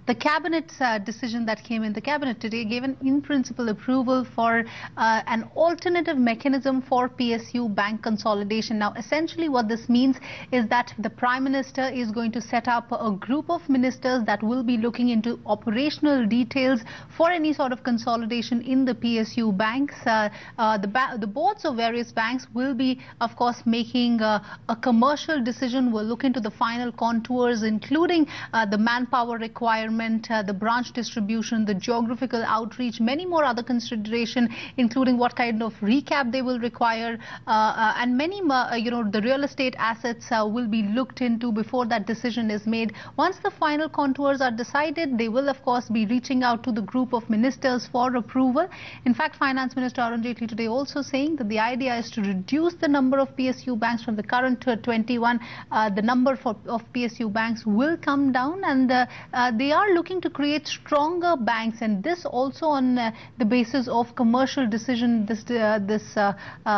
The cabinet's decision that came in the cabinet today gave an in-principle approval for an alternative mechanism for PSU bank consolidation. Now, essentially what this means is that the Prime Minister is going to set up a group of ministers that will be looking into operational details for any sort of consolidation in the PSU banks. The boards of various banks will be, of course, making a commercial decision. We'll look into the final contours, including the manpower requirement, the branch distribution, the geographical outreach, many more other consideration, including what kind of recap they will require, and many the real estate assets will be looked into before that decision is made. Once the final contours are decided, they will of course be reaching out to the group of ministers for approval. In fact, Finance Minister Arun Jaitley today also saying that the idea is to reduce the number of PSU banks from the current 21. The number of PSU banks will come down, and they are looking to create stronger banks, and this also on the basis of commercial decision. This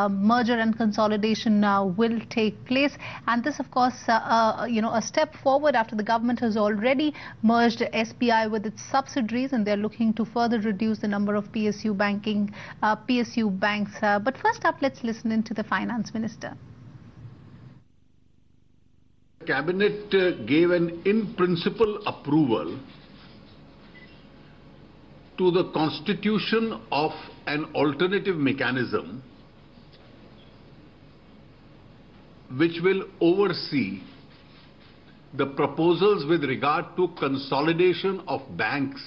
merger and consolidation will take place, and this of course a step forward after the government has already merged SBI with its subsidiaries, and they're looking to further reduce the number of PSU banks. But first up, let's listen into the Finance Minister. Cabinet gave an in-principle approval to the constitution of an alternative mechanism which will oversee the proposals with regard to consolidation of banks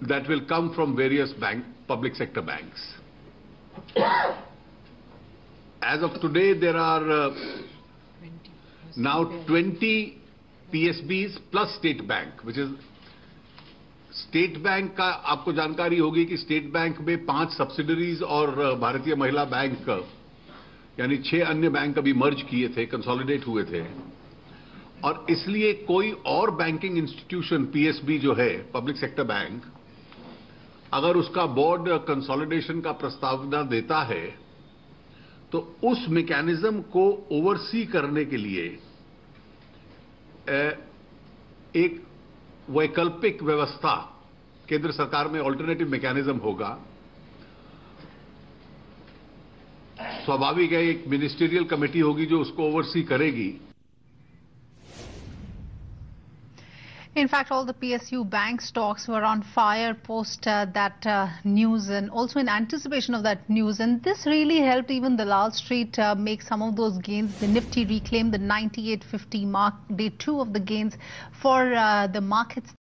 that will come from various public sector banks. As of today, there are now 20 PSBs plus State Bank, which is state bank का आपको जानकारी होगी कि state bank में 5 subsidiaries और भारतीय महिला bank यानी 6 अन्य बैंक अभी मर्ज किए थे, कंसोलिडेट हुए थे, और इसलिए कोई और बैंकिंग इंस्टीट्यूशन पीएसबी जो है पब्लिक सेक्टर बैंक, अगर उसका बोर्ड कंसोलिडेशन का प्रस्तावना देता है तो उस मैकेनिज्म को ओवरसी करने के लिए एक वैकल्पिक व्यवस्था केंद्र सरकार में अल्टरनेटिव मैकेनिज्म होगा. स्वाभाविक है एक मिनिस्ट्रियल कमेटी होगी जो उसको ओवरसी करेगी. In fact, all the PSU bank stocks were on fire post that news, and also in anticipation of that news. And this really helped even the Lal Street make some of those gains. The Nifty reclaimed the 9850 mark, day 2 of the gains for the markets.